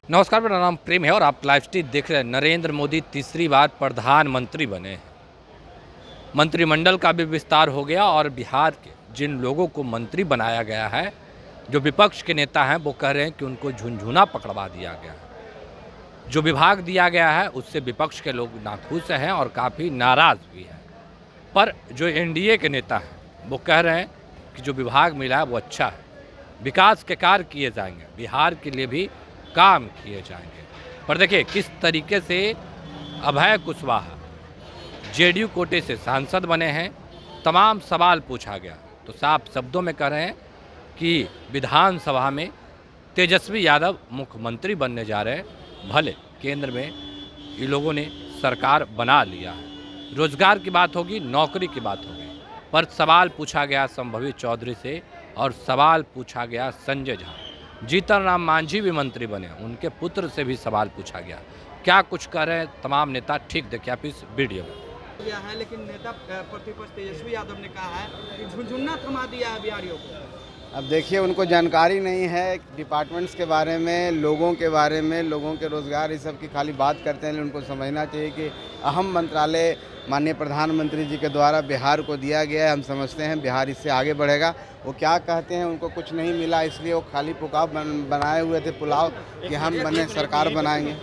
नमस्कार, मेरा नाम प्रेम है और आप लाइव स्ट्रीम देख रहे हैं। नरेंद्र मोदी तीसरी बार प्रधानमंत्री बने हैं। मंत्रिमंडल का भी विस्तार हो गया और बिहार के जिन लोगों को मंत्री बनाया गया है, जो विपक्ष के नेता हैं, वो कह रहे हैं कि उनको झुनझुना पकड़वा दिया गया है। जो विभाग दिया गया है उससे विपक्ष के लोग नाखुश हैं और काफ़ी नाराज़ भी हैं। पर जो एनडीए के नेता हैं वो कह रहे हैं कि जो विभाग मिला है वो अच्छा है, विकास के कार्य किए जाएंगे, बिहार के लिए भी काम किए जाएंगे। पर देखिए किस तरीके से अभय कुशवाहा जेडीयू कोटे से सांसद बने हैं, तमाम सवाल पूछा गया तो साफ शब्दों में कह रहे हैं कि विधानसभा में तेजस्वी यादव मुख्यमंत्री बनने जा रहे हैं। भले केंद्र में ये लोगों ने सरकार बना लिया है, रोजगार की बात होगी, नौकरी की बात होगी, पर सवाल पूछा गया संभवी चौधरी से और सवाल पूछा गया संजय झा। जीतन राम मांझी भी मंत्री बने, उनके पुत्र से भी सवाल पूछा गया। क्या कुछ कह रहे हैं तमाम नेता, ठीक देखिए आप इस वीडियो में। गया है, लेकिन नेता प्रतिपक्ष तेजस्वी यादव ने कहा है कि झुनझुना थमा दिया है बिहारियों को। अब देखिए, उनको जानकारी नहीं है डिपार्टमेंट्स के बारे में, लोगों के बारे में, लोगों के रोज़गार, इस सब की खाली बात करते हैं। उनको समझना चाहिए कि अहम मंत्रालय माननीय प्रधानमंत्री जी के द्वारा बिहार को दिया गया है। हम समझते हैं बिहार इससे आगे बढ़ेगा। वो क्या कहते हैं, उनको कुछ नहीं मिला, इसलिए वो खाली पुलाव बनाए हुए थे पुलाव कि हम बने सरकार बनाएंगे।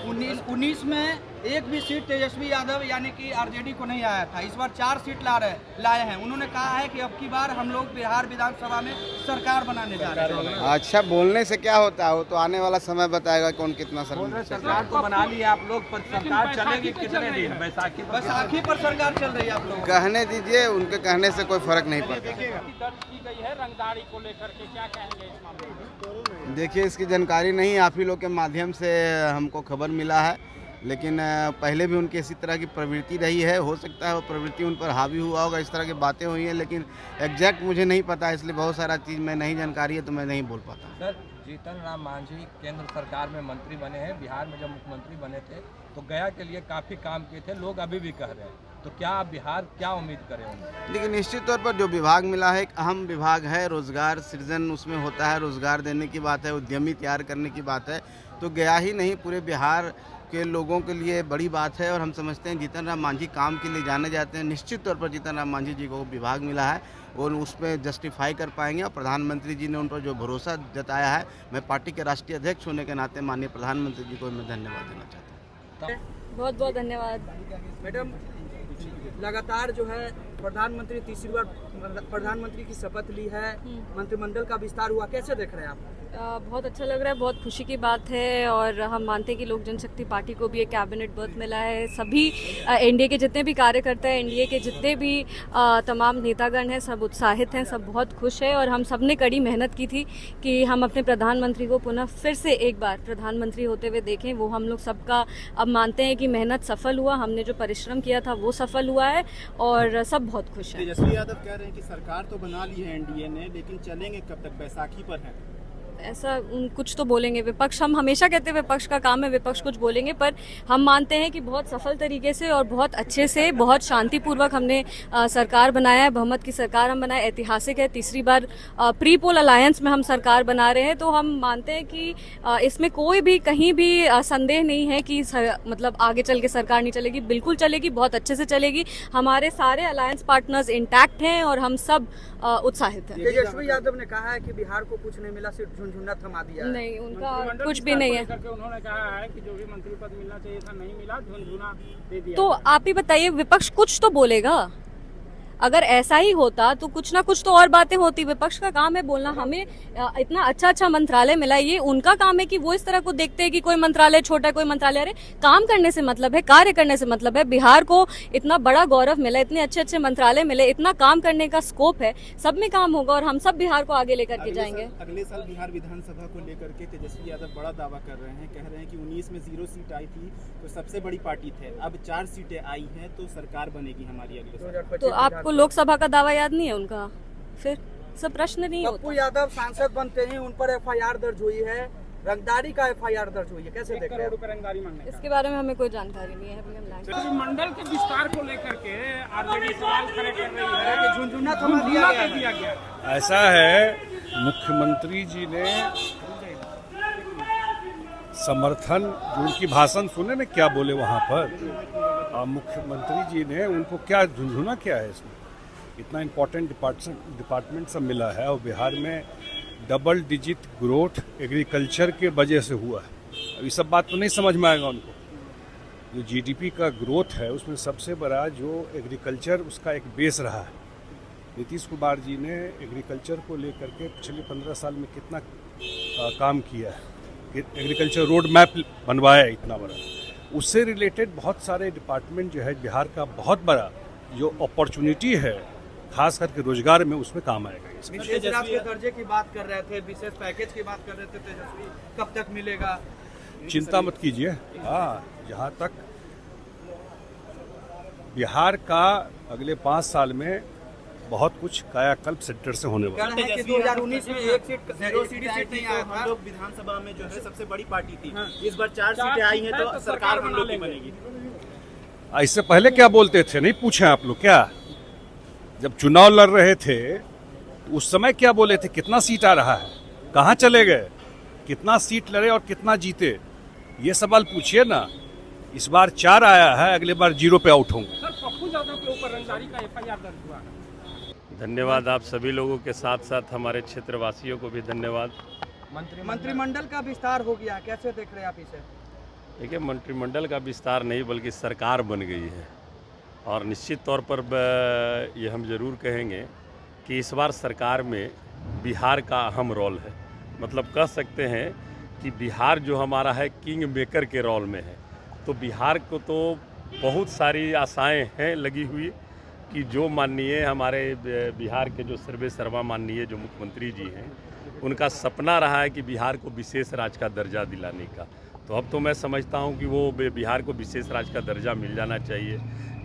19 में एक भी सीट तेजस्वी यादव यानी कि आरजेडी को नहीं आया था। इस बार 4 सीट लाए हैं। उन्होंने कहा है कि अब की बार हम लोग बिहार विधानसभा में सरकार बनाने जा रहे हैं। अच्छा, बोलने से क्या होता है, वो तो आने वाला समय बताएगा कौन कितना सरकार तो बना ली है आप लोग, पर सरकार चलेगी कितने दिन? बैसाखी पर सरकार चल रही है आप लोग। कहने दीजिए, उनके कहने से कोई फर्क नहीं पड़ता। दर्ज की गई है रंगदारी को लेकर के, क्या कहेंगे इस मामले में? देखिए, इसकी जानकारी नहीं, आप ही लोग के माध्यम से हमको खबर मिला है, लेकिन पहले भी उनकी इसी तरह की प्रवृत्ति रही है। हो सकता है वो प्रवृत्ति उन पर हावी हुआ होगा, इस तरह की बातें हुई हैं, लेकिन एग्जैक्ट मुझे नहीं पता, इसलिए बहुत सारा चीज़ में नहीं जानकारी है तो मैं नहीं बोल पाता। सर, जीतन राम मांझी केंद्र सरकार में मंत्री बने हैं। बिहार में जब मुख्यमंत्री बने थे तो गया के लिए काफ़ी काम किए थे, लोग अभी भी कह रहे हैं। तो क्या आप बिहार क्या उम्मीद करें उनसे? लेकिन निश्चित तौर पर जो विभाग मिला है एक अहम विभाग है, रोजगार सृजन उसमें होता है, रोजगार देने की बात है, उद्यमी तैयार करने की बात है। तो गया ही नहीं, पूरे बिहार के लोगों के लिए बड़ी बात है और हम समझते हैं जीतन राम मांझी काम के लिए जाने जाते हैं। निश्चित तौर पर जीतन राम मांझी जी को विभाग मिला है और उस पर जस्टिफाई कर पाएंगे और प्रधानमंत्री जी ने उन पर जो भरोसा जताया है, मैं पार्टी के राष्ट्रीय अध्यक्ष होने के नाते माननीय प्रधानमंत्री जी को मैं धन्यवाद देना चाहता हूँ। बहुत बहुत धन्यवाद। मैडम, लगातार जो है प्रधानमंत्री तीसरी बार प्रधानमंत्री की शपथ ली है, मंत्रिमंडल का विस्तार हुआ, कैसे देख रहे हैं आप? बहुत अच्छा लग रहा है, बहुत खुशी की बात है और हम मानते हैं कि लोक जनशक्ति पार्टी को भी एक कैबिनेट बर्थ मिला है। सभी एनडीए के जितने भी कार्यकर्ता हैं, एनडीए के जितने भी तमाम नेतागण हैं, सब उत्साहित हैं, सब बहुत खुश हैं और हम सब ने कड़ी मेहनत की थी कि हम अपने प्रधानमंत्री को पुनः फिर से एक बार प्रधानमंत्री होते हुए देखें। वो हम लोग सबका अब मानते हैं कि मेहनत सफल हुआ, हमने जो परिश्रम किया था वो सफल हुआ है और सब बहुत खुश हैं। तेजस्वी यादव कह रहे हैं कि सरकार तो बना ली है एनडीए ने, लेकिन चलेंगे कब तक? बैसाखी पर है ऐसा कुछ तो बोलेंगे विपक्ष। हम हमेशा कहते हैं विपक्ष का काम है, विपक्ष कुछ बोलेंगे, पर हम मानते हैं कि बहुत सफल तरीके से और बहुत अच्छे से, बहुत शांतिपूर्वक हमने सरकार बनाया है। बहुमत की सरकार हम बनाए, ऐतिहासिक है। तीसरी बार प्री पोल अलायंस में हम सरकार बना रहे हैं। तो हम मानते हैं कि इसमें कोई भी कहीं भी संदेह नहीं है कि मतलब आगे चल के सरकार नहीं चलेगी। बिल्कुल चलेगी, बहुत अच्छे से चलेगी। हमारे सारे अलायंस पार्टनर्स इंटैक्ट हैं और हम सब उत्साहित हैं। तेजस्वी यादव ने कहा है कि बिहार को कुछ नहीं मिला, सिर्फ झुनझुना थमा दिया। नहीं, उनका कुछ भी नहीं है। उन्होंने कहा है कि जो भी मंत्री पद मिलना चाहिए था नहीं मिला, झुनझुना दे दिया। तो आप ही बताइए, विपक्ष कुछ तो बोलेगा। अगर ऐसा ही होता तो कुछ ना कुछ तो और बातें होती। विपक्ष का काम है बोलना। हमें इतना अच्छा मंत्रालय मिला, ये उनका काम है कि वो इस तरह को देखते हैं कि कोई मंत्रालय छोटा है, कोई मंत्रालय। अरे काम करने से मतलब है, कार्य करने से मतलब है। बिहार को इतना बड़ा गौरव मिला, इतने अच्छे मंत्रालय मिले, इतना काम करने का स्कोप है, सब में काम होगा और हम सब बिहार को आगे लेकर के जाएंगे। अगले साल बिहार विधानसभा को लेकर के तेजस्वी यादव बड़ा दावा कर रहे हैं, कह रहे हैं कि 19 में 0 सीट आई थी तो सबसे बड़ी पार्टी थे, अब 4 सीटें आई हैं तो सरकार बनेगी हमारी अगले साल। तो आपको लोकसभा का दावा याद नहीं है उनका? फिर सब प्रश्न नहीं होता। पप्पू यादव सांसद बनते ही उन पर एफआईआर दर्ज हुई है, रंगदारी का एफआईआर दर्ज हुई है, कैसे देख रहे हैं? रंगदारी मांगने इसके बारे में हमें कोई जानकारी नहीं है। अभी हम मंडल के विस्तार को लेकर के आरजेडी सवाल खड़े कर रही है कि झुनझुना थमा दिया गया। ऐसा है, मुख्यमंत्री जी ने समर्थन जो उनकी भाषण सुने ना क्या बोले वहाँ पर मुख्यमंत्री जी ने, उनको क्या झुंझुना क्या है इसमें। इतना इम्पोर्टेंट डिपार्टमेंट सब मिला है और बिहार में डबल डिजिट ग्रोथ एग्रीकल्चर के वजह से हुआ है। अब ये सब बात तो नहीं समझ में आएगा उनको। जो जीडीपी का ग्रोथ है उसमें सबसे बड़ा जो एग्रीकल्चर उसका एक बेस रहा है। नीतीश कुमार जी ने एग्रीकल्चर को लेकर के पिछले 15 साल में कितना काम किया है। एग्रीकल्चर रोड मैप बनवाया है इतना बड़ा। उससे रिलेटेड बहुत सारे डिपार्टमेंट जो है बिहार का बहुत बड़ा जो अपॉर्चुनिटी है खास करके रोजगार में, उसमें काम आएगा। विशेष राज्य के दर्जे की बात कर रहे थे, विशेष पैकेज की बात कर रहे थे तेजस्वी, कब तक मिलेगा? चिंता मत कीजिए। हाँ, जहाँ तक बिहार का अगले 5 साल में बहुत कुछ कायाकल्प सेक्टर से होने वाला है। 2019 में एक सीट नहीं आया था। हम लोग विधानसभा में जो है सबसे बड़ी पार्टी थी, इस बार 4 सीटें आई हैं तो सरकार हम लोग की बनेगी। इससे पहले क्या बोलते थे, नहीं पूछे आप लोग क्या? जब चुनाव लड़ रहे थे उस समय क्या बोले थे, कितना सीट आ रहा है, कहाँ चले गए, कितना सीट लड़े और कितना जीते, ये सवाल पूछिए ना। इस बार 4 आया है, अगले बार 0 पे आउट होंगे। धन्यवाद आप सभी लोगों के साथ साथ हमारे क्षेत्रवासियों को भी धन्यवाद। मंत्रिमंडल का विस्तार हो गया, कैसे देख रहे हैं आप इसे? देखिए, मंत्रिमंडल का विस्तार नहीं बल्कि सरकार बन गई है और निश्चित तौर पर ये हम ज़रूर कहेंगे कि इस बार सरकार में बिहार का अहम रोल है। मतलब कह सकते हैं कि बिहार जो हमारा है किंग मेकर के रोल में है। तो बिहार को तो बहुत सारी आशाएं हैं लगी हुई कि जो माननीय हमारे बिहार के जो सर्वे सर्वा माननीय जो मुख्यमंत्री जी हैं, उनका सपना रहा है कि बिहार को विशेष राज्य का दर्जा दिलाने का। तो अब तो मैं समझता हूं कि वो बिहार को विशेष राज्य का दर्जा मिल जाना चाहिए।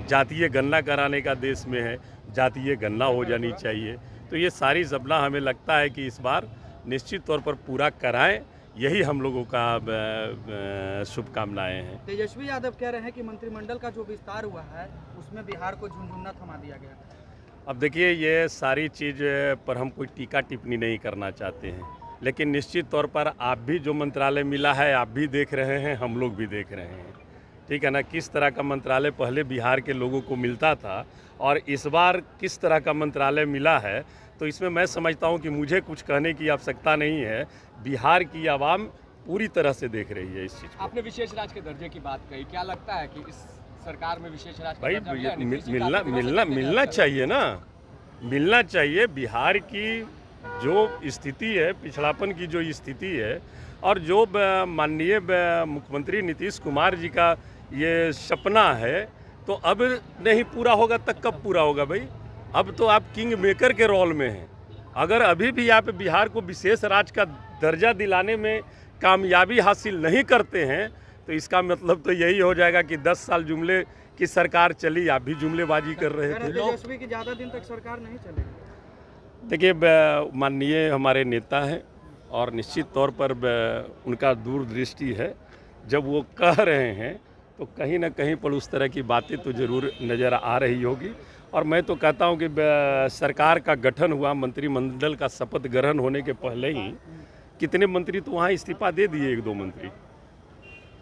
जातीय गणना कराने का देश में है, जातीय गणना हो जानी चाहिए। तो ये सारी सपना हमें लगता है कि इस बार निश्चित तौर पर पूरा कराएं, यही हम लोगों का शुभकामनाएं हैं। तेजस्वी यादव कह रहे हैं कि मंत्रिमंडल का जो विस्तार हुआ है उसमें बिहार को झुनझुना थमा दिया गया। अब देखिए, ये सारी चीज़ पर हम कोई टीका टिप्पणी नहीं करना चाहते हैं, लेकिन निश्चित तौर पर आप भी जो मंत्रालय मिला है आप भी देख रहे हैं, हम लोग भी देख रहे हैं, ठीक है ना। किस तरह का मंत्रालय पहले बिहार के लोगों को मिलता था और इस बार किस तरह का मंत्रालय मिला है। तो इसमें मैं समझता हूं कि मुझे कुछ कहने की आवश्यकता नहीं है। बिहार की आवाम पूरी तरह से देख रही है इस चीज़ को। आपने विशेष राज्य के दर्जे की बात कही, क्या लगता है कि इस सरकार में विशेष राज्य भाई मिलना चाहिए ना, मिलना चाहिए। बिहार की जो स्थिति है, पिछड़ापन की जो स्थिति है, और जो माननीय मुख्यमंत्री नीतीश कुमार जी का ये सपना है, तो अब नहीं पूरा होगा तब कब पूरा होगा भाई? अब तो आप किंग मेकर के रोल में हैं। अगर अभी भी आप बिहार को विशेष राज्य का दर्जा दिलाने में कामयाबी हासिल नहीं करते हैं तो इसका मतलब तो यही हो जाएगा कि 10 साल जुमले की सरकार चली, आप भी जुमलेबाजी कर रहे थे। तेजस्वी की ज़्यादा दिन तक सरकार नहीं चलेगी। देखिए, माननीय हमारे नेता हैं और निश्चित तौर पर उनका दूरदृष्टि है। जब वो कह रहे हैं तो कहीं ना कहीं पर उस तरह की बातें तो ज़रूर नज़र आ रही होगी। और मैं तो कहता हूं कि सरकार का गठन हुआ, मंत्रिमंडल का शपथ ग्रहण होने के पहले ही कितने मंत्री तो वहां इस्तीफा दे दिए, 1-2 मंत्री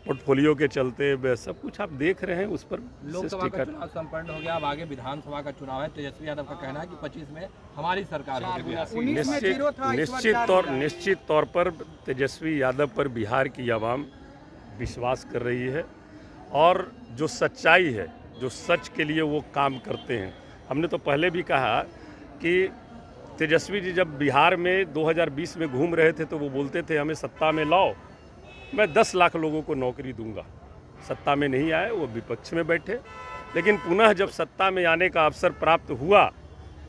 पोर्टफोलियो के चलते। सब कुछ आप देख रहे हैं। उस पर लोकसभा का चुनाव संपन्न हो गया, अब आगे विधानसभा का चुनाव है। तेजस्वी यादव का कहना है कि 25 में हमारी सरकार होगी। निश्चित तौर पर तेजस्वी यादव पर बिहार की आवाम विश्वास कर रही है और जो सच्चाई है, जो सच के लिए वो काम करते हैं। हमने तो पहले भी कहा कि तेजस्वी जी जब बिहार में 2020 में घूम रहे थे तो वो बोलते थे हमें सत्ता में लाओ, मैं 10 लाख लोगों को नौकरी दूंगा। सत्ता में नहीं आए, वो विपक्ष में बैठे, लेकिन पुनः जब सत्ता में आने का अवसर प्राप्त हुआ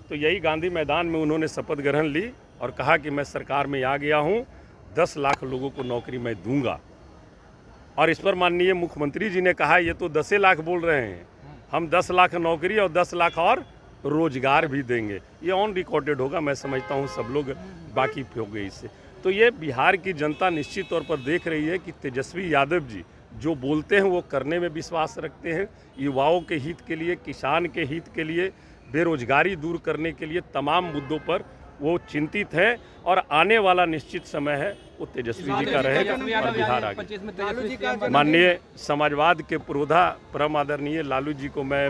तो यही गांधी मैदान में उन्होंने शपथ ग्रहण ली और कहा कि मैं सरकार में आ गया हूँ, 10 लाख लोगों को नौकरी मैं दूंगा। और इस पर माननीय मुख्यमंत्री जी ने कहा ये तो 10 लाख बोल रहे हैं, हम 10 लाख नौकरी और 10 लाख और रोजगार भी देंगे। ये ऑन रिकॉर्डेड होगा, मैं समझता हूँ सब लोग वाकिफ हो गए इससे। तो ये बिहार की जनता निश्चित तौर पर देख रही है कि तेजस्वी यादव जी जो बोलते हैं वो करने में विश्वास रखते हैं। युवाओं के हित के लिए, किसान के हित के लिए, बेरोजगारी दूर करने के लिए तमाम मुद्दों पर वो चिंतित हैं और आने वाला निश्चित समय है वो तेजस्वी जी का रहेगा और बिहार आगे। 25 में तेजस्वी सीएम बने। माननीय समाजवाद के पुरोधा परम आदरणीय लालू जी को मैं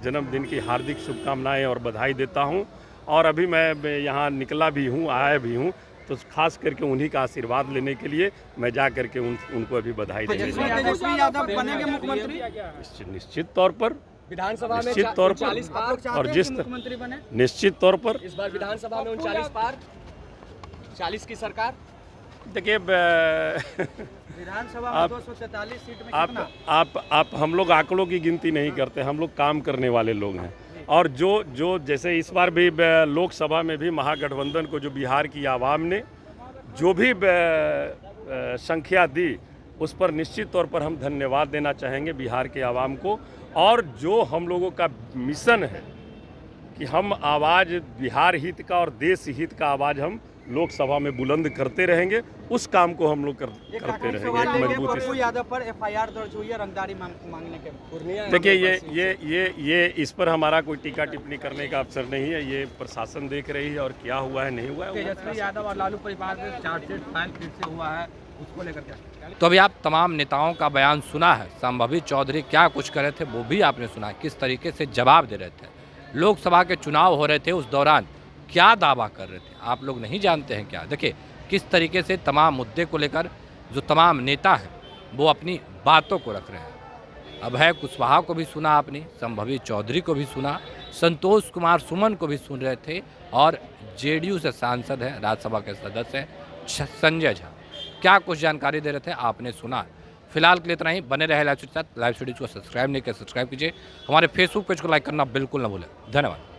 जन्मदिन की हार्दिक शुभकामनाएं और बधाई देता हूं। और अभी मैं यहाँ निकला भी हूँ, आया भी हूँ, तो खास करके उन्हीं का आशीर्वाद लेने के लिए मैं जा करके उनको अभी बधाई देने जा रहा हूं। तेजस्वी यादव बनेंगे मुख्यमंत्री? निश्चित तौर पर, विधानसभा में निश्चित तौर पर, 40 पार और जिस मुख्यमंत्री बने निश्चित तौर पर इस बार विधानसभा में 39 पार, 40 की सरकार। देखिए विधानसभा में 243 सीट में कितना? आप हम लोग आंकड़ों की गिनती नहीं करते, हम लोग काम करने वाले लोग हैं। और जो जैसे इस बार भी लोकसभा में भी महागठबंधन को जो बिहार की आवाम ने जो भी संख्या दी उस पर निश्चित तौर पर हम धन्यवाद देना चाहेंगे बिहार के आवाम को। और जो हम लोगों का मिशन है कि हम आवाज़ बिहार हित का और देश हित का आवाज़ हम लोकसभा में बुलंद करते रहेंगे, उस काम को हम लोग करते रहेंगे मजबूती पप्पू से। यादव पर एफआईआर दर्ज हुई है रंगदारी मांगने के। देखिए ये इस पर हमारा कोई टीका टिप्पणी करने का अवसर नहीं है। ये प्रशासन देख रही है और क्या हुआ है नहीं हुआ है। तेजस्वी यादव और लालू परिवार में चार्जशीट फाइल फिर से हुआ है, उसको लेकर क्या? तो अभी आप तमाम नेताओं का बयान सुना है। संभवी चौधरी क्या कुछ कर रहे थे वो भी आपने सुना, किस तरीके से जवाब दे रहे थे। लोकसभा के चुनाव हो रहे थे, उस दौरान क्या दावा कर रहे थे आप लोग नहीं जानते हैं क्या? देखिए किस तरीके से तमाम मुद्दे को लेकर जो तमाम नेता हैं वो अपनी बातों को रख रहे हैं। अभय कुशवाहा को भी सुना आपने, संभवी चौधरी को भी सुना, संतोष कुमार सुमन को भी सुन रहे थे, और जेडीयू से सांसद हैं, राज्यसभा के सदस्य हैं संजय झा, क्या कुछ जानकारी दे रहे थे आपने सुना। फिलहाल के लिए इतना ही। बने रहे लाइव स्टूडियो के साथ। लाइव स्टूडियो को सब्सक्राइब नहीं किया सब्सक्राइब कीजिए। हमारे फेसबुक पेज को लाइक करना बिल्कुल ना भूलें। धन्यवाद।